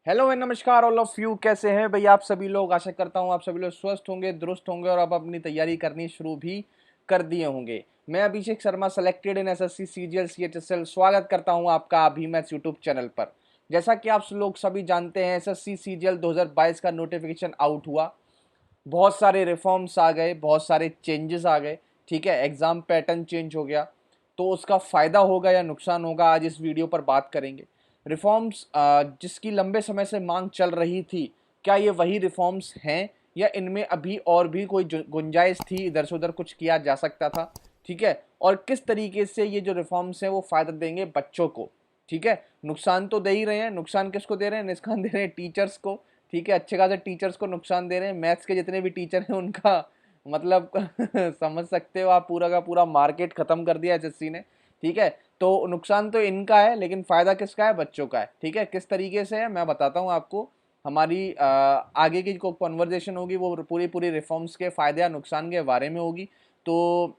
Hello and नमस्कार all of you. कैसे हैं भैया आप सभी लोग। आशा करता हूं आप सभी लोग स्वस्थ होंगे, दुरुस्त होंगे और अब अपनी तैयारी करनी शुरू भी कर दिए होंगे। मैं Abhishek Sharma, selected in SSC CGL CHSL, स्वागत करता हूं आपका अभी मैथ्स यूट्यूब चैनल पर। जैसा कि आप लोग सभी जानते हैं, एसएससी सीजीएल 2022 का नोटिफिकेशन आउट हुआ। बहुत सारे रिफॉर्म्स आ गए, बहुत सारे चेंजेस आ गए। ठीक है, एग्जाम पैटर्न चेंज हो गया। तो उसका फायदा होगा या नुकसान होगा, आज इस वीडियो पर बात करेंगे। रिफॉर्म्स जिसकी लंबे समय से मांग चल रही थी, क्या ये वही रिफॉर्म्स हैं या इनमें अभी और भी कोई गुंजाइश थी, इधर से उधर कुछ किया जा सकता था। ठीक है, और किस तरीके से ये जो रिफॉर्म्स हैं वो फायदा देंगे बच्चों को। ठीक है, नुकसान तो दे ही रहे हैं। नुकसान किसको दे रहे हैं? नुकसान दे रहे हैं टीचर्स को। ठीक है, अच्छे खासे टीचर्स को नुकसान दे रहे हैं। मैथ्स के जितने भी टीचर हैं उनका मतलब समझ सकते हो आप, पूरा का पूरा मार्केट खत्म कर दिया एसएससी ने। ठीक है, तो नुकसान तो इनका है, लेकिन फायदा किसका है? बच्चों का है। ठीक है, किस तरीके से है मैं बताता हूँ आपको। हमारी आगे की जो कॉन्वर्जेशन होगी वो पूरी पूरी रिफॉर्म्स के फायदे या नुकसान के बारे में होगी। तो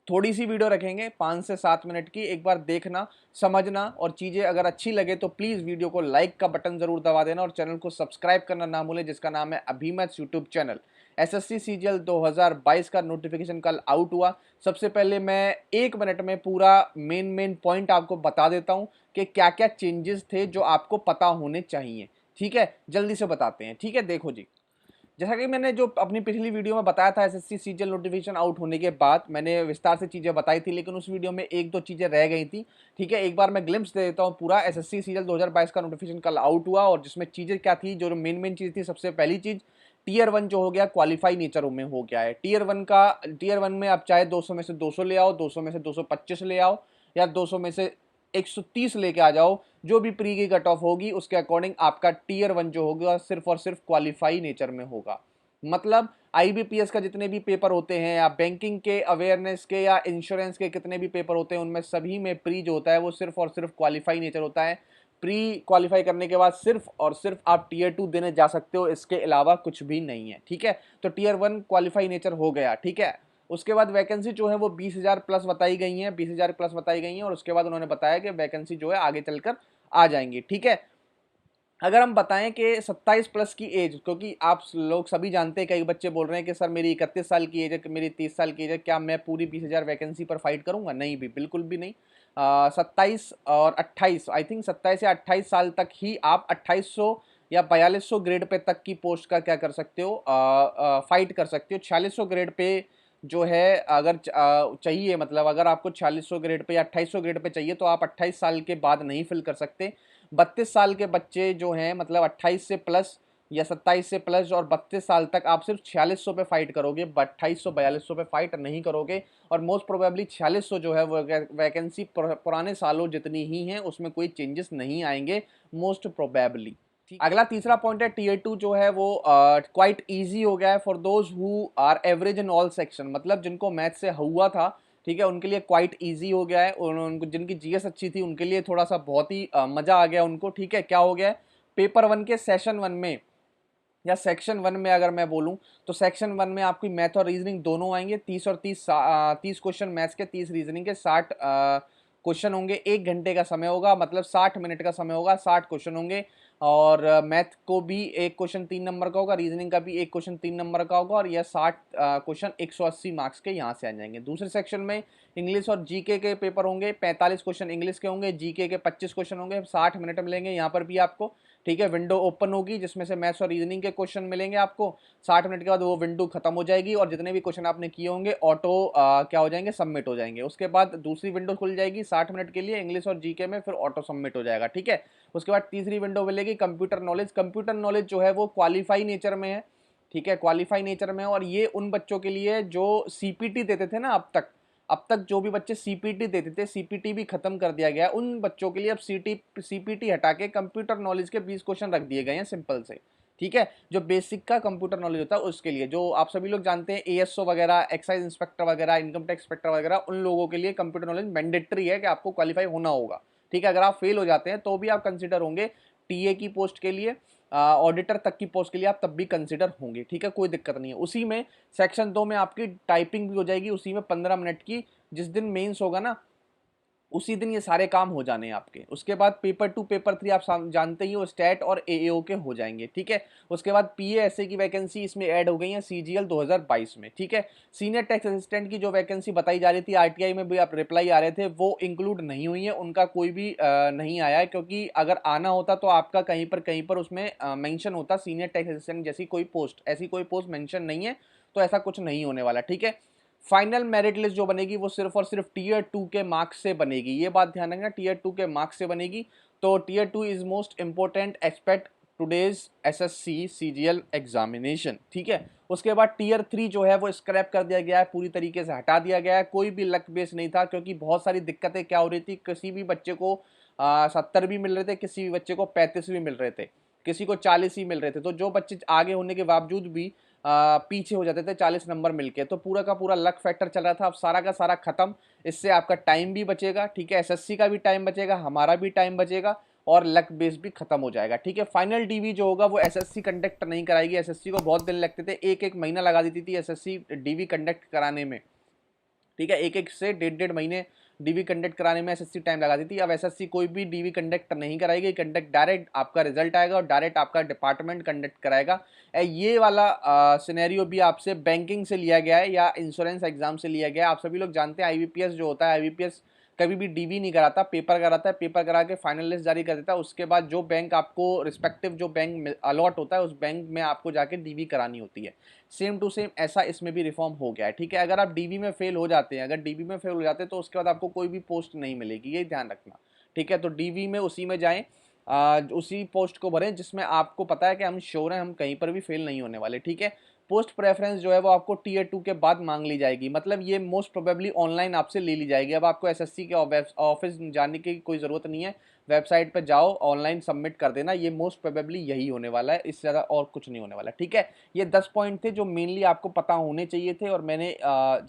थोड़ी सी वीडियो रखेंगे, 5 से 7 मिनट की। एक बार देखना, समझना, और चीज़ें अगर अच्छी लगे तो प्लीज़ वीडियो को लाइक का बटन ज़रूर दबा देना और चैनल को सब्सक्राइब करना ना भूलें, जिसका नाम है अभी maths YouTube channel. SSC CGL 2022 का नोटिफिकेशन कल आउट हुआ। सबसे पहले मैं 1 मिनट में पूरा मेन पॉइंट आपको बता देता हूँ कि क्या क्या चेंजेस थे जो आपको पता होने चाहिए। ठीक है, जल्दी से बताते हैं। ठीक है, देखो जी, जैसा कि मैंने जो अपनी पिछली वीडियो में बताया था, एसएससी सीजीएल नोटिफिकेशन आउट होने के बाद मैंने विस्तार से चीज़ें बताई थी, लेकिन उस वीडियो में एक दो चीज़ें रह गई थी। ठीक है, एक बार मैं ग्लिम्स दे देता हूँ पूरा। एसएससी सीजीएल 2022 का नोटिफिकेशन कल आउट हुआ और जिसमें चीज़ें क्या थी, जो मेन चीज़ थी। सबसे पहली चीज़, टीयर 1 जो हो गया क्वालिफाई नेचर में हो गया है। टीयर 1 में आप चाहे 200 में से 200 ले आओ, 200 में से 225 ले आओ, या 200 में से 130 लेके आ जाओ। जो भी प्री की कट ऑफ होगी उसके अकॉर्डिंग आपका टीयर 1 जो होगा सिर्फ और सिर्फ क्वालिफाई नेचर में होगा। मतलब आईबीपीएस का जितने भी पेपर होते हैं, या बैंकिंग के, अवेयरनेस के, या इंश्योरेंस के कितने भी पेपर होते हैं, उनमें सभी में प्री जो होता है वो सिर्फ और सिर्फ क्वालिफाई नेचर होता है। प्री क्वालिफाई करने के बाद सिर्फ और सिर्फ आप टीयर 2 देने जा सकते हो, इसके अलावा कुछ भी नहीं है। ठीक है, तो टीयर 1 क्वालिफाई नेचर हो गया। ठीक है, उसके बाद वैकेंसी जो है वो 20,000 प्लस बताई गई है, 20,000 प्लस बताई गई है। और उसके बाद उन्होंने बताया कि वैकेंसी जो है आगे चलकर आ जाएंगी। ठीक है, अगर हम बताएं कि 27 प्लस की एज, क्योंकि आप लोग सभी जानते हैं, कई बच्चे बोल रहे हैं कि सर मेरी 31 साल की एज है, कि मेरी 30 साल की एज है, क्या मैं पूरी 20,000 वैकेंसी पर फाइट करूंगा? नहीं भी, बिल्कुल भी नहीं। 27 और 28, आई थिंक 27 या 28 साल तक ही आप 2800 या 4200 ग्रेड पे तक की पोस्ट का क्या कर सकते हो, फाइट कर सकते हो। 4600 ग्रेड पे जो है, अगर चाहिए, मतलब अगर आपको 4600 ग्रेड पे या 2800 ग्रेड पे चाहिए, तो आप 28 साल के बाद नहीं फिल कर सकते। 32 साल के बच्चे जो हैं, मतलब 28 से प्लस या 27 से प्लस और 32 साल तक, आप सिर्फ 4600 पे फाइट करोगे, 2800 4200 पे फाइट नहीं करोगे। और मोस्ट प्रोबेबली 4600 जो है वो वैकेंसी पुराने सालों जितनी ही हैं, उसमें कोई चेंजेस नहीं आएंगे मोस्ट प्रोबेबली। अगला तीसरा पॉइंट है, टीयर 2 जो है वो क्वाइट इजी हो गया है for those who are average in all section. मतलब जिनको मैथ से हुआ था, ठीक है, उनके लिए क्वाइट इजी हो गया है। उनको जिनकी जीएस अच्छी थी उनके लिए थोड़ा सा बहुत ही मजा आ गया उनको। ठीक है, क्या हो गया है, पेपर 1 के सेशन 1 में या सेक्शन 1 में अगर मैं बोलूं, तो सेक्शन 1 में आपकी मैथ और रीजनिंग दोनों आएंगे। 30 और 30 क्वेश्चन मैथ्स के, 30 रीजनिंग के, 60 क्वेश्चन होंगे। 1 घंटे का समय होगा, मतलब 60 मिनट का समय होगा, 60 क्वेश्चन होंगे। और मैथ को भी एक क्वेश्चन 3 नंबर का होगा, रीजनिंग का भी एक क्वेश्चन 3 नंबर का होगा, और यह 60 क्वेश्चन 180 मार्क्स के यहाँ से आ जाएंगे। दूसरे सेक्शन में इंग्लिश और जीके के पेपर होंगे। 45 क्वेश्चन इंग्लिश के होंगे, जीके के 25 क्वेश्चन होंगे, 60 मिनट मिलेंगे यहाँ पर भी आपको। ठीक है, विंडो ओपन होगी जिसमें से मैथ्स और रीजनिंग के क्वेश्चन मिलेंगे आपको। 60 मिनट के बाद वो विंडो खत्म हो जाएगी और जितने भी क्वेश्चन आपने किए होंगे ऑटो क्या हो जाएंगे, सबमिट हो जाएंगे। उसके बाद दूसरी विंडो खुल जाएगी 60 मिनट के लिए इंग्लिश और जीके में, फिर ऑटो सबमिट हो जाएगा। ठीक है, उसके बाद तीसरी विंडो मिलेगी कंप्यूटर नॉलेज। कंप्यूटर नॉलेज जो है वो क्वालिफाई नेचर में है। ठीक है, क्वालिफाई नेचर में है, और ये उन बच्चों के लिए जो सीपीटी देते थे ना अब तक जो भी बच्चे सीपीटी देते थे, सीपीटी भी खत्म कर दिया गया। उन बच्चों के लिए अब सीपीटी हटा के कंप्यूटर नॉलेज के 20 क्वेश्चन रख दिए गए हैं, सिंपल से। ठीक है, जो बेसिक का कंप्यूटर नॉलेज होता है उसके लिए, जो आप सभी लोग जानते हैं एएसओ वगैरह, एक्साइज इंस्पेक्टर वगैरह, इनकम टैक्स इंस्पेक्टर वगैरह, उन लोगों के लिए कंप्यूटर नॉलेज मैंडेटरी है कि आपको क्वालिफाई होना होगा। ठीक है, अगर आप फेल हो जाते हैं तो भी आप कंसिडर होंगे टीए की पोस्ट के लिए, ऑडिटर तक की पोस्ट के लिए आप तब भी कंसिडर होंगे। ठीक है, कोई दिक्कत नहीं है। उसी में सेक्शन 2 में आपकी टाइपिंग भी हो जाएगी, उसी में 15 मिनट की। जिस दिन मेंस होगा ना, उसी दिन ये सारे काम हो जाने हैं आपके। उसके बाद पेपर 2 पेपर 3 आप जानते ही हो, स्टैट और एएओ के हो जाएंगे, ठीक है। उसके बाद पीएएसए की वैकेंसी इसमें ऐड हो गई है सीजीएल 2022 में, ठीक है। सीनियर टैक्स असिस्टेंट की जो वैकेंसी बताई जा रही थी आरटीआई में भी आप रिप्लाई आ रहे थे, वो इंक्लूड नहीं हुई है, उनका कोई भी नहीं आया है, क्योंकि अगर आना होता तो आपका कहीं पर उसमें मेंशन होता सीनियर टैक्स असिस्टेंट जैसी कोई पोस्ट, ऐसी कोई पोस्ट मेंशन नहीं है, तो ऐसा कुछ नहीं होने वाला, ठीक है। फाइनल मेरिट लिस्ट जो बनेगी वो सिर्फ और सिर्फ टीयर 2 के मार्क्स से बनेगी, ये बात ध्यान रखना, टीयर 2 के मार्क्स से बनेगी। तो tier 2 is most important expect today's SSC CGL examination, ठीक है। उसके बाद टीयर 3 जो है वो स्क्रैप कर दिया गया है, पूरी तरीके से हटा दिया गया है, कोई भी लक बेस नहीं था, क्योंकि बहुत सारी दिक्कतें क्या हो रही थी, किसी भी बच्चे को 70 भी मिल रहे थे, किसी भी बच्चे को 35 भी मिल रहे थे, किसी को 40 ही मिल रहे थे, तो जो बच्चे आगे होने के बावजूद भी पीछे हो जाते थे 40 नंबर मिलके, तो पूरा का पूरा लक फैक्टर चल रहा था, अब सारा का सारा खत्म। इससे आपका टाइम भी बचेगा, ठीक है, एसएससी का भी टाइम बचेगा, हमारा भी टाइम बचेगा, और लक बेस भी खत्म हो जाएगा, ठीक है। फाइनल डीवी जो होगा वो एसएससी कंडक्ट नहीं कराएगी, एसएससी को बहुत दिन लगते थे, एक एक महीना लगा देती थी एसएससी डीवी कंडक्ट कराने में, ठीक है, एक एक से 1.5 महीने डीवी कंडक्ट कराने में एसएससी टाइम लगा दी थी। अब एसएससी कोई भी डीवी कंडक्ट नहीं कराएगी, कंडक्ट डायरेक्ट आपका रिजल्ट आएगा और डायरेक्ट आपका डिपार्टमेंट कंडक्ट कराएगा। ये वाला सिनेरियो भी आपसे बैंकिंग से लिया गया है या इंश्योरेंस एग्जाम से लिया गया है। आप सभी लोग जानते हैं आईबीपीएस जो होता है, आईबीपीएस कभी भी डीवी नहीं कराता, पेपर कराता है, पेपर करा के फाइनल लिस्ट जारी कर देता है, उसके बाद जो बैंक आपको रिस्पेक्टिव जो बैंक अलॉट होता है उस बैंक में आपको जाके डीवी करानी होती है। सेम टू सेम ऐसा इसमें भी रिफॉर्म हो गया है, ठीक है। अगर आप डीवी में फेल हो जाते हैं, अगर डीवी में फेल हो जाते हैं तो उसके बाद आपको कोई भी पोस्ट नहीं मिलेगी, ये ध्यान रखना, ठीक है। तो डीवी में उसी में जाएं, उसी पोस्ट को भरें जिसमें आपको पता है कि हम श्योर हैं हम कहीं पर भी फेल नहीं होने वाले, ठीक है। पोस्ट प्रेफरेंस जो है वो आपको टीयर 2 के बाद मांग ली जाएगी, मतलब ये मोस्ट प्रोबेबली ऑनलाइन आपसे ले ली जाएगी। अब आपको एसएससी के ऑफिस जाने की कोई ज़रूरत नहीं है, वेबसाइट पर जाओ, ऑनलाइन सबमिट कर देना, ये मोस्ट प्रोबेबली यही होने वाला है, इससे ज़्यादा और कुछ नहीं होने वाला, ठीक है। ये 10 पॉइंट थे जो मेनली आपको पता होने चाहिए थे, और मैंने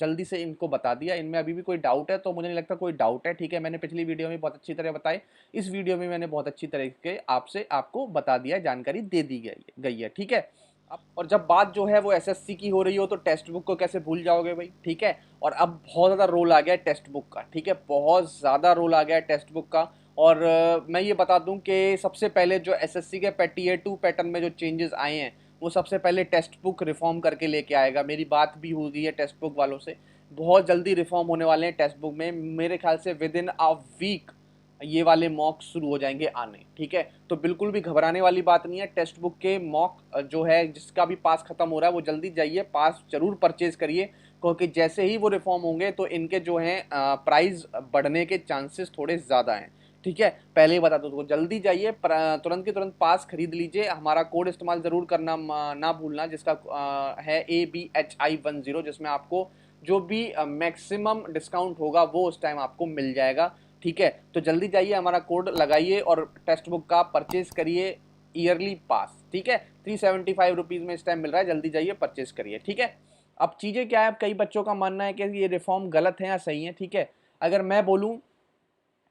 जल्दी से इनको बता दिया। इनमें अभी भी कोई डाउट है तो मुझे नहीं लगता कोई डाउट है, ठीक है। मैंने पिछली वीडियो में बहुत अच्छी तरह बताई, इस वीडियो में मैंने बहुत अच्छी तरीके आपसे आपको बता दिया, जानकारी दे दी गई है, ठीक है। और जब बात जो है वो एसएससी की हो रही हो तो टेक्स्ट बुक को कैसे भूल जाओगे भाई, ठीक है। और अब बहुत ज़्यादा रोल आ गया है टेक्स्ट बुक का, ठीक है, बहुत ज़्यादा रोल आ गया है टेक्स्ट बुक का। और मैं ये बता दूं कि सबसे पहले जो एसएससी के टीयर 2 पैटर्न में जो चेंजेस आए हैं वो सबसे पहले टेक्स्ट बुक रिफॉर्म करके लेके आएगा। मेरी बात भी हो गई है टेक्स्ट बुक वालों से, बहुत जल्दी रिफॉर्म होने वाले हैं टेक्स्ट बुक में, मेरे ख्याल से विद इन अ वीक ये वाले मॉक शुरू हो जाएंगे आने, ठीक है। तो बिल्कुल भी घबराने वाली बात नहीं है, टेक्स्ट बुक के मॉक जो है जिसका भी पास खत्म हो रहा है वो जल्दी जाइए पास जरूर परचेज करिए, क्योंकि जैसे ही वो रिफॉर्म होंगे तो इनके जो हैं प्राइस बढ़ने के चांसेस थोड़े ज़्यादा हैं, ठीक है। पहले ही बता दो, तो जल्दी जाइए, तुरंत के तुरंत पास खरीद लीजिए, हमारा कोड इस्तेमाल ज़रूर करना ना भूलना, जिसका है ABHI10, जिसमें आपको जो भी मैक्सिमम डिस्काउंट होगा वो उस टाइम आपको मिल जाएगा, ठीक है। तो जल्दी जाइए, हमारा कोड लगाइए और टेक्स्ट बुक का परचेज करिए, ईयरली पास, ठीक है। 375 रुपीज़ में इस टाइम मिल रहा है, जल्दी जाइए परचेज करिए, ठीक है। अब चीज़ें क्या है, अब कई बच्चों का मानना है कि ये रिफॉर्म गलत है या सही है, ठीक है। अगर मैं बोलूँ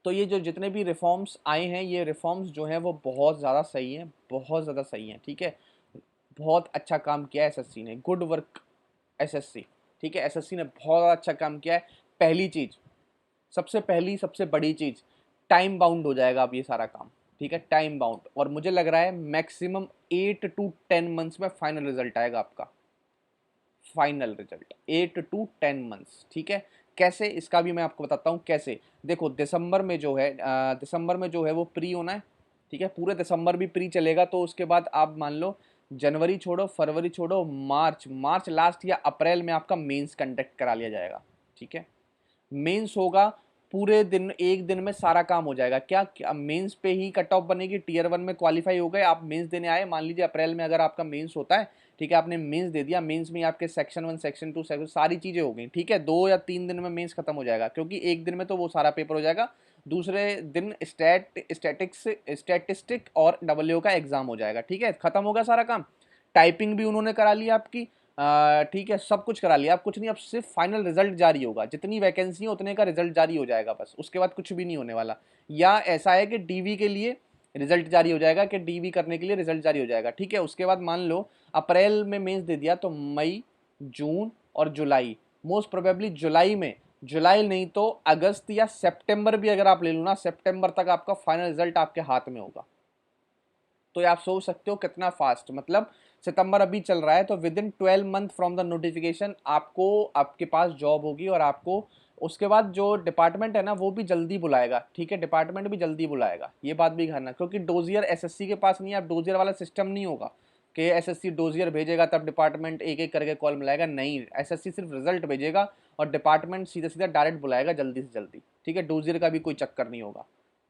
तो ये जो जितने भी रिफॉर्म्स आए हैं, ये रिफॉर्म्स जो हैं वो बहुत ज़्यादा सही हैं, बहुत ज़्यादा सही हैं, ठीक है। बहुत अच्छा काम किया है एसएससी ने, गुड वर्क एसएससी, ठीक है। एसएससी ने बहुत ज़्यादा अच्छा काम किया है। पहली चीज़, सबसे पहली सबसे बड़ी चीज़, टाइम बाउंड हो जाएगा अब ये सारा काम, ठीक है, टाइम बाउंड, और मुझे लग रहा है मैक्सिमम 8 to 10 मंथ्स में फाइनल रिजल्ट आएगा आपका, फाइनल रिजल्ट 8 to 10 मंथ्स, ठीक है। कैसे, इसका भी मैं आपको बताता हूँ कैसे। देखो दिसंबर में जो है दिसंबर में जो है वो प्री होना है, ठीक है, पूरे दिसंबर भी प्री चलेगा, तो उसके बाद आप मान लो जनवरी छोड़ो, फरवरी छोड़ो, मार्च लास्ट या अप्रैल में आपका मेंस कंडक्ट करा लिया जाएगा, ठीक है। मेंस होगा, पूरे दिन एक दिन में सारा काम हो जाएगा। क्या मेंस पे ही कट ऑफ बनेगी, टीयर 1 में क्वालिफाई हो गए, आप मेंस देने आए, मान लीजिए अप्रैल में अगर आपका मेंस होता है, ठीक है, आपने मेंस दे दिया, मेंस में आपके सेक्शन 1 सेक्शन 2 सेक्शन सारी चीज़ें हो गई, ठीक है। 2 या 3 दिन में मेंस खत्म हो जाएगा, क्योंकि एक दिन में तो वो सारा पेपर हो जाएगा, दूसरे दिन स्टैटिस्टिक और डब्ल्यू का एग्जाम हो जाएगा, ठीक है, खत्म होगा सारा काम। टाइपिंग भी उन्होंने करा ली आपकी, ठीक है, सब कुछ करा लिया, आप कुछ नहीं, अब सिर्फ फाइनल रिजल्ट जारी होगा, जितनी वैकेंसी है उतने का रिजल्ट जारी हो जाएगा बस, उसके बाद कुछ भी नहीं होने वाला। या ऐसा है कि डीवी के लिए रिजल्ट जारी हो जाएगा, कि डीवी करने के लिए रिजल्ट जारी हो जाएगा, ठीक है। उसके बाद मान लो अप्रैल में मेंस दे दिया, तो मई, जून और जुलाई, मोस्ट प्रोबेबली जुलाई में जुलाई नहीं तो अगस्त या सितंबर भी अगर आप ले लो ना, सितंबर तक आपका फाइनल रिजल्ट आपके हाथ में होगा। तो ये आप सोच सकते हो कितना फास्ट, मतलब सितंबर अभी चल रहा है तो with in 12 month from the notification आपको आपके पास जॉब होगी, और आपको उसके बाद जो डिपार्टमेंट है ना वो भी जल्दी बुलाएगा, ठीक है, डिपार्टमेंट भी जल्दी बुलाएगा, ये बात भी करना, क्योंकि डोजियर एसएससी के पास नहीं है। अब डोजियर वाला सिस्टम नहीं होगा कि एसएससी डोजियर भेजेगा तब डिपार्टमेंट एक एक करके कॉल मिलाएगा, नहीं, एसएससी सिर्फ रिजल्ट भेजेगा और डिपार्टमेंट सीधा सीधा डायरेक्ट बुलाएगा जल्दी से जल्दी, ठीक है, डोजियर का भी कोई चक्कर नहीं होगा।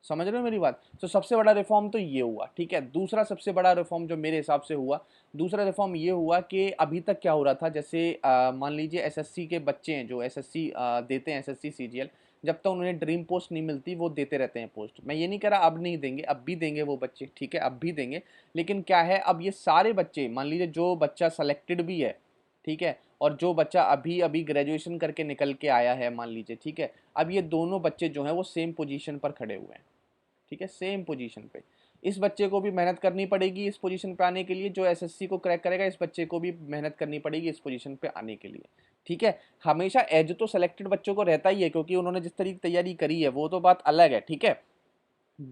समझ रहे हो मेरी बात? तो सबसे बड़ा रिफॉर्म तो ये हुआ, ठीक है। दूसरा सबसे बड़ा रिफॉर्म जो मेरे हिसाब से हुआ, दूसरा रिफॉर्म ये हुआ कि अभी तक क्या हो रहा था, जैसे मान लीजिए एसएससी के बच्चे हैं जो एसएससी देते हैं, एसएससी सीजीएल, जब तक उन्हें ड्रीम पोस्ट नहीं मिलती वो देते रहते हैं पोस्ट। मैं ये नहीं कह रहा अब नहीं देंगे, अब भी देंगे वो बच्चे, ठीक है, अब भी देंगे। लेकिन क्या है, अब ये सारे बच्चे, मान लीजिए जो बच्चा सेलेक्टेड भी है, ठीक है, और जो बच्चा अभी अभी ग्रेजुएशन करके निकल के आया है मान लीजिए, ठीक है, अब ये दोनों बच्चे जो हैं वो सेम पोजीशन पर खड़े हुए हैं, ठीक है, सेम पोजीशन पे। इस बच्चे को भी मेहनत करनी पड़ेगी इस पोजीशन पे आने के लिए, जो एसएससी को क्रैक करेगा इस बच्चे को भी मेहनत करनी पड़ेगी इस पोजीशन पे आने के लिए, ठीक है। हमेशा एज तो सेलेक्टेड बच्चों को रहता ही है, क्योंकि उन्होंने जिस तरीके की तैयारी करी है वो तो बात अलग है, ठीक है।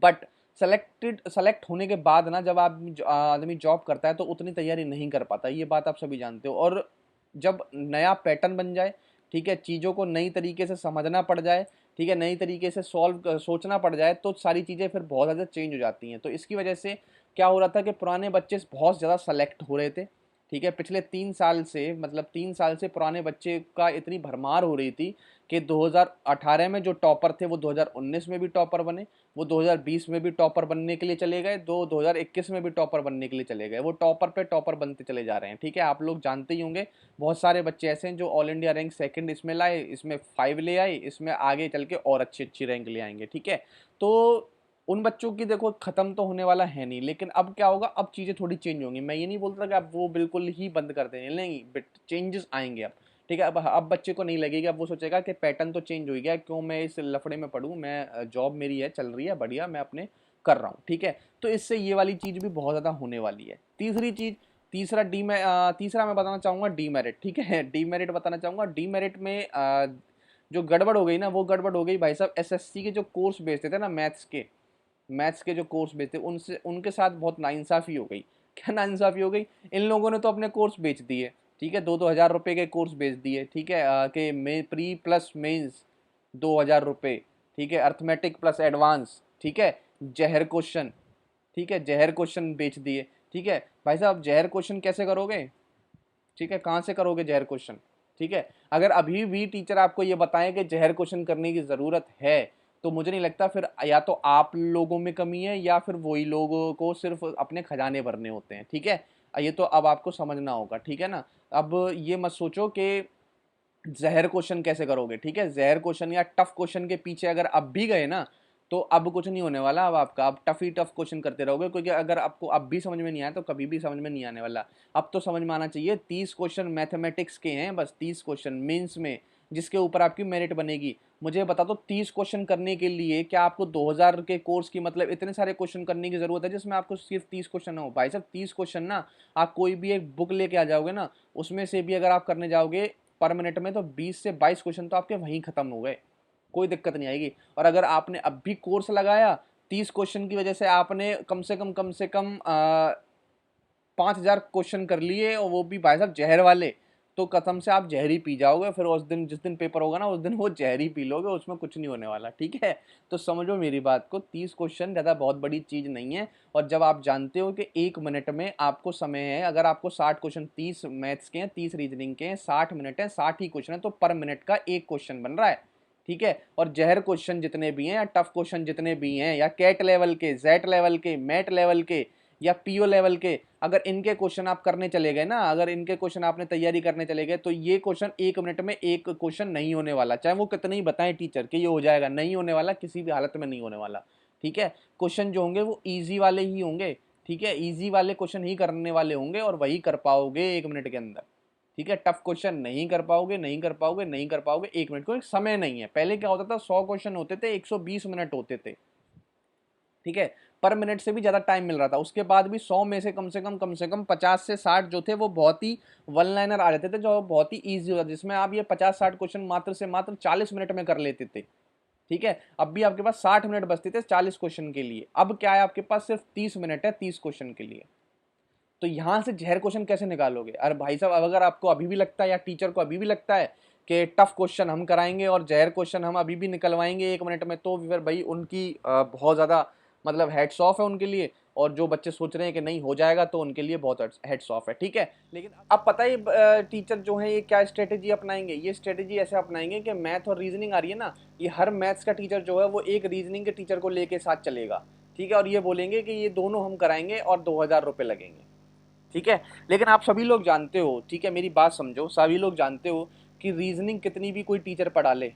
बट सेलेक्ट होने के बाद ना, जब आप आदमी जॉब करता है तो उतनी तैयारी नहीं कर पाता, ये बात आप सभी जानते हो। और जब नया पैटर्न बन जाए, ठीक है, चीज़ों को नई तरीके से समझना पड़ जाए, ठीक है, नई तरीके से सोचना पड़ जाए, तो सारी चीज़ें फिर बहुत ज़्यादा चेंज हो जाती हैं। तो इसकी वजह से क्या हो रहा था कि पुराने बच्चे बहुत ज़्यादा सेलेक्ट हो रहे थे, ठीक है, पिछले 3 साल से, मतलब 3 साल से पुराने बच्चे का इतनी भरमार हो रही थी कि 2018 में जो टॉपर थे वो 2019 में भी टॉपर बने, वो 2020 में भी टॉपर बनने के लिए चले गए, 2021 में भी टॉपर बनने के लिए चले गए, वो टॉपर पे टॉपर बनते चले जा रहे हैं, ठीक है। आप लोग जानते ही होंगे बहुत सारे बच्चे ऐसे हैं जो ऑल इंडिया रैंक सेकंड इसमें लाए, इसमें 5 ले आए, इसमें आगे चल के और अच्छी अच्छी रैंक ले आएंगे, ठीक है। तो उन बच्चों की देखो खत्म तो होने वाला है नहीं, लेकिन अब क्या होगा, अब चीज़ें थोड़ी चेंज होंगी। मैं ये नहीं बोलता कि अब वो बिल्कुल ही बंद कर देंगे, नहीं, बट चेंजेस आएंगे अब, ठीक है। अब बच्चे को नहीं लगेगा, अब वो सोचेगा कि पैटर्न तो चेंज हो गया, क्यों मैं इस लफड़े में पढ़ूँ, मैं जॉब मेरी है, चल रही है बढ़िया, मैं अपने कर रहा हूँ, ठीक है। तो इससे ये वाली चीज़ भी बहुत ज़्यादा होने वाली है। तीसरी चीज़, तीसरा मैं बताना चाहूँगा डीमेरिट, ठीक है। डीमेरिट बताना चाहूँगा, डीमेरिट में जो गड़बड़ हो गई ना, वो गड़बड़ हो गई भाई साहब, एसएससी के जो कोर्स बेचते थे ना, मैथ्स के जो कोर्स बेचते, उनसे उनके साथ बहुत नाइंसाफ़ी हो गई। क्या नाइंसाफ़ी हो गई, इन लोगों ने तो अपने कोर्स बेच दिए, ठीक है, 2-2 हज़ार रुपये के कोर्स बेच दिए, ठीक है, कि मे प्री प्लस मेंस 2 हज़ार रुपये, ठीक है, अर्थमेटिक प्लस एडवांस, ठीक है, जहर क्वेश्चन, ठीक है, जहर क्वेश्चन बेच दिए, ठीक है। भाई साहब जहर क्वेश्चन कैसे करोगे, ठीक है, कहाँ से करोगे जहर क्वेश्चन, ठीक है। अगर अभी भी टीचर आपको ये बताएं कि जहर क्वेश्चन करने की ज़रूरत है, तो मुझे नहीं लगता, फिर या तो आप लोगों में कमी है या फिर वही लोगों को सिर्फ अपने खजाने भरने होते हैं, ठीक है। ये तो अब आपको समझना होगा, ठीक है ना। अब ये मत सोचो कि जहर क्वेश्चन कैसे करोगे, ठीक है, जहर क्वेश्चन या टफ क्वेश्चन के पीछे अगर अब भी गए ना, तो अब कुछ नहीं होने वाला। अब आपका अब टफ ही टफ क्वेश्चन करते रहोगे, क्योंकि अगर आपको अब भी समझ में नहीं आया तो कभी भी समझ में नहीं आने वाला। अब तो समझ में आना चाहिए, 30 क्वेश्चन मैथमेटिक्स के हैं, बस 30 क्वेश्चन मेंस में, जिसके ऊपर आपकी मेरिट बनेगी। मुझे बता दो, 30 क्वेश्चन करने के लिए क्या आपको 2000 के कोर्स की, मतलब इतने सारे क्वेश्चन करने की जरूरत है जिसमें आपको सिर्फ 30 क्वेश्चन हो? भाई साहब 30 क्वेश्चन ना, आप कोई भी एक बुक लेके आ जाओगे ना, उसमें से भी अगर आप करने जाओगे पर मिनट में, तो 20 से 22 क्वेश्चन तो आपके वहीं खत्म हो गए, कोई दिक्कत नहीं आएगी। और अगर आपने अब भी कोर्स लगाया, 30 क्वेश्चन की वजह से आपने कम से कम 5,000 क्वेश्चन कर लिए, और वो भी भाई साहब जहर वाले, तो कसम से आप जहर ही पी जाओगे। फिर उस दिन, जिस दिन पेपर होगा ना, उस दिन वो जहर ही पी लोगे, उसमें कुछ नहीं होने वाला, ठीक है। तो समझो मेरी बात को, 30 क्वेश्चन ज़्यादा बहुत बड़ी चीज़ नहीं है। और जब आप जानते हो कि 1 मिनट में आपको समय है, अगर आपको 60 क्वेश्चन, 30 मैथ्स के हैं, 30 रीजनिंग के हैं, 60 मिनट है, 60 ही क्वेश्चन है, तो पर मिनट का एक क्वेश्चन बन रहा है, ठीक है। और जहर क्वेश्चन जितने भी हैं या टफ क्वेश्चन जितने भी हैं, या कैट लेवल के, जेट लेवल के, मैट लेवल के, या पीओ लेवल के, अगर इनके क्वेश्चन आप करने चले गए ना, अगर इनके क्वेश्चन आपने तैयारी करने चले गए, तो ये क्वेश्चन 1 मिनट में एक क्वेश्चन नहीं होने वाला, चाहे वो कितने ही बताएं टीचर कि ये हो जाएगा, नहीं होने वाला, किसी भी हालत में नहीं होने वाला, ठीक है। क्वेश्चन जो होंगे वो ईजी वाले ही होंगे, ठीक है, ईजी वाले क्वेश्चन ही करने वाले होंगे, और वही कर पाओगे 1 मिनट के अंदर, ठीक है। टफ क्वेश्चन नहीं कर पाओगे, नहीं कर पाओगे, नहीं कर पाओगे 1 मिनट को, एक समय नहीं है। पहले क्या होता था, 100 क्वेश्चन होते थे, 120 मिनट होते थे, ठीक है। पर मिनट से भी ज़्यादा टाइम मिल रहा था। उसके बाद भी 100 में से कम से कम 50 से 60 जो थे वो बहुत ही वन लाइनर आ जाते थे, जो बहुत ही ईजी होता, जिसमें आप ये 50-60 क्वेश्चन मात्र से मात्र 40 मिनट में कर लेते थे। ठीक है, अब भी आपके पास 60 मिनट बचते थे 40 क्वेश्चन के लिए। अब क्या है, आपके पास सिर्फ 30 मिनट है 30 क्वेश्चन के लिए। तो यहां से जहर क्वेश्चन कैसे निकालोगे? अरे भाई साहब, अगर आपको अभी भी लगता है या टीचर को अभी भी लगता है कि टफ क्वेश्चन हम कराएंगे और जहर क्वेश्चन हम अभी भी निकलवाएंगे 1 मिनट में, तो फिर भाई उनकी बहुत ज़्यादा मतलब हेड्स ऑफ है उनके लिए। और जो बच्चे सोच रहे हैं कि नहीं हो जाएगा, तो उनके लिए बहुत हेड्स ऑफ है। ठीक है, लेकिन अब पता है टीचर जो है ये क्या स्ट्रेटेजी अपनाएंगे? ये स्ट्रेटेजी ऐसे अपनाएंगे कि मैथ और रीजनिंग आ रही है ना, ये हर मैथ्स का टीचर जो है वो एक रीजनिंग के टीचर को लेके साथ चलेगा। ठीक है, और ये बोलेंगे कि ये दोनों हम कराएंगे और 2000 रुपये लगेंगे। ठीक है, लेकिन आप सभी लोग जानते हो, ठीक है मेरी बात समझो, सभी लोग जानते हो कि रीजनिंग कितनी भी कोई टीचर पढ़ा ले,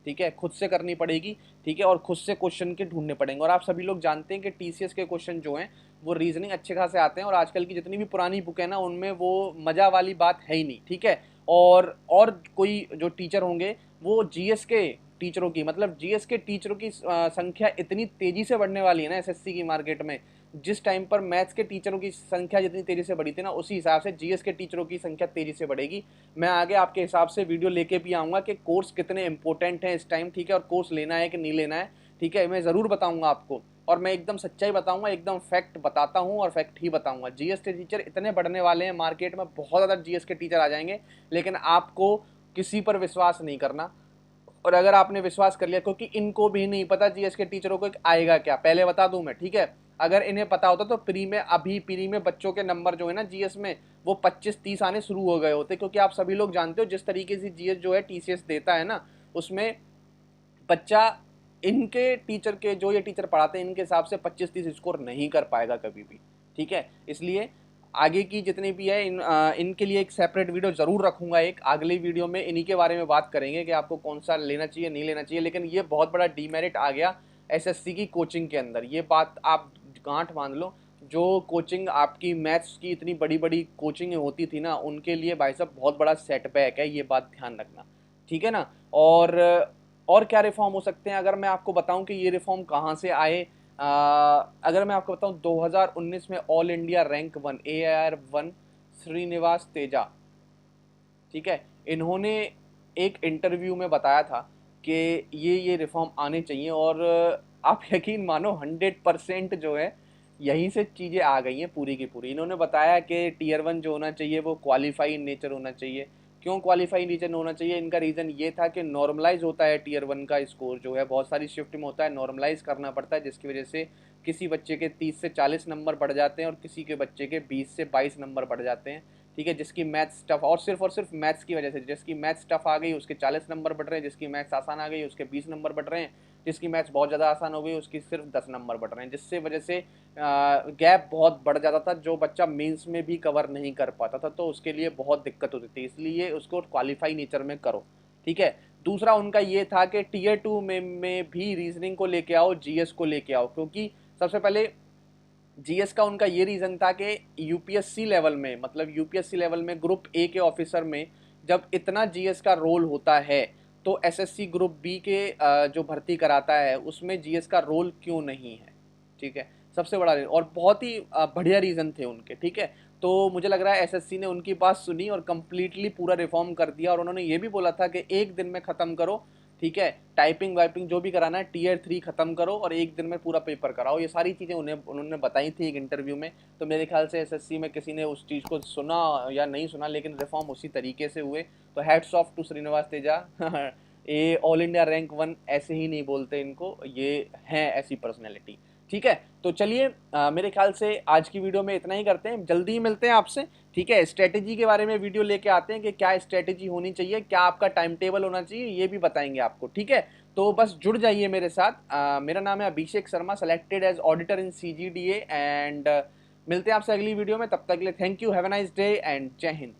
ठीक है, खुद से करनी पड़ेगी। ठीक है, और खुद से क्वेश्चन के ढूंढने पड़ेंगे। और आप सभी लोग जानते हैं कि टीसीएस के क्वेश्चन जो हैं वो रीजनिंग अच्छे खासे आते हैं, और आजकल की जितनी भी पुरानी बुक है ना, उनमें वो मजा वाली बात है ही नहीं। ठीक है, और कोई जो टीचर होंगे वो जीएस के टीचरों की, मतलब जीएस के टीचरों की संख्या इतनी तेजी से बढ़ने वाली है ना एसएससी की मार्केट में। जिस टाइम पर मैथ्स के टीचरों की संख्या जितनी तेजी से बढ़ी थी ना, उसी हिसाब से जीएस के टीचरों की संख्या तेजी से बढ़ेगी। मैं आगे आपके हिसाब से वीडियो लेके भी आऊँगा कि कोर्स कितने इंपॉर्टेंट हैं इस टाइम। ठीक है, और कोर्स लेना है कि नहीं लेना है। ठीक है, मैं ज़रूर बताऊँगा आपको, और मैं एकदम सच्चाई बताऊँगा, एकदम फैक्ट बताता हूँ और फैक्ट ही बताऊँगा। जीएस के टीचर इतने बढ़ने वाले हैं मार्केट में, बहुत ज़्यादा जीएस के टीचर आ जाएंगे, लेकिन आपको किसी पर विश्वास नहीं करना। और अगर आपने विश्वास कर लिया, क्योंकि इनको भी नहीं पता जीएस के टीचरों को आएगा क्या, पहले बता दूं मैं। ठीक है, अगर इन्हें पता होता तो प्री में बच्चों के नंबर जो है ना जीएस में, वो 25-30 आने शुरू हो गए होते। क्योंकि आप सभी लोग जानते हो जिस तरीके से जीएस जो है टीसीएस देता है ना, उसमें बच्चा इनके टीचर के, जो ये टीचर पढ़ाते हैं, इनके हिसाब से 25-30 स्कोर नहीं कर पाएगा कभी भी। ठीक है, इसलिए आगे की जितनी भी है इनके लिए एक सेपरेट वीडियो जरूर रखूंगा। एक अगली वीडियो में इन्हीं के बारे में बात करेंगे कि आपको कौन सा लेना चाहिए नहीं लेना चाहिए। लेकिन ये बहुत बड़ा डीमेरिट आ गया एसएससी की कोचिंग के अंदर, ये बात आप गांठ बांध लो। जो कोचिंग आपकी मैथ्स की इतनी बड़ी बड़ी कोचिंग होती थी ना, उनके लिए भाई साहब बहुत बड़ा सेटबैक है, ये बात ध्यान रखना। ठीक है ना। और क्या रिफॉर्म हो सकते हैं, अगर मैं आपको बताऊं कि ये रिफॉर्म कहाँ से आए। अगर मैं आपको बताऊं 2019 में all India rank 1 AIR 1 Srinivas Teja, ठीक है, इन्होंने एक इंटरव्यू में बताया था कि ये रिफॉर्म आने चाहिए। और आप यकीन मानो 100% जो है यहीं से चीज़ें आ गई हैं पूरी की पूरी। इन्होंने बताया कि टीयर 1 जो होना चाहिए वो क्वालिफाई इन नेचर होना चाहिए। क्यों क्वालिफाई रीजन होना चाहिए? इनका रीज़न ये था कि नॉर्मलाइज होता है टीयर 1 का स्कोर जो है, बहुत सारी शिफ्ट में होता है, नॉर्मलाइज करना पड़ता है, जिसकी वजह से किसी बच्चे के 30 से 40 नंबर बढ़ जाते हैं और किसी के बच्चे के 20 से 22 नंबर बढ़ जाते हैं। ठीक है, जिसकी मैथ्स टफ, और सिर्फ मैथ्स की वजह से, जिसकी मैथ्स टफ आ गई उसके 40 नंबर बढ़ रहे हैं, जिसकी मैथ्स आसान आ गई उसके 20 नंबर बढ़ रहे हैं, जिसकी मैथ्स बहुत ज़्यादा आसान हो गई उसकी सिर्फ 10 नंबर बढ़ रहे हैं, जिससे वजह से गैप बहुत बढ़ जाता था, जो बच्चा मेंस में भी कवर नहीं कर पाता था, तो उसके लिए बहुत दिक्कत होती थी। इसलिए उसको क्वालिफाई नेचर में करो। ठीक है, दूसरा उनका ये था कि टीयर 2 में भी रीजनिंग को लेके आओ, जीएस को लेके आओ। क्योंकि सबसे पहले जीएस का उनका ये रीज़न था कि यूपीएससी लेवल में, मतलब यूपीएससी लेवल में ग्रुप ए के ऑफिसर में जब इतना जीएस का रोल होता है, तो एसएससी ग्रुप बी के जो भर्ती कराता है उसमें जीएस का रोल क्यों नहीं है। ठीक है, सबसे बड़ा और बहुत ही बढ़िया रीज़न थे उनके। ठीक है, तो मुझे लग रहा है एसएससी ने उनकी बात सुनी और कंप्लीटली पूरा रिफॉर्म कर दिया। और उन्होंने ये भी बोला था कि एक दिन में ख़त्म करो। ठीक है, टाइपिंग वाइपिंग जो भी कराना है टीयर 3 खत्म करो और एक दिन में पूरा पेपर कराओ। ये सारी चीज़ें उन्होंने बताई थी एक इंटरव्यू में। तो मेरे ख्याल से एसएससी में किसी ने उस चीज़ को सुना या नहीं सुना, लेकिन रिफॉर्म उसी तरीके से हुए। तो hats off to Srinivas Teja. ये ऑल इंडिया रैंक 1 ऐसे ही नहीं बोलते इनको, ये हैं ऐसी पर्सनैलिटी। ठीक है, तो चलिए मेरे ख्याल से आज की वीडियो में इतना ही करते हैं, जल्दी ही मिलते हैं आपसे। ठीक है, स्ट्रेटेजी के बारे में वीडियो लेके आते हैं कि क्या स्ट्रेटेजी होनी चाहिए, क्या आपका टाइम टेबल होना चाहिए, ये भी बताएंगे आपको। ठीक है, तो बस जुड़ जाइए मेरे साथ। मेरा नाम है Abhishek Sharma, selected as auditor in CGDA, and मिलते हैं आपसे अगली वीडियो में। तब तक के लिए thank you, have a nice day and जय हिंद।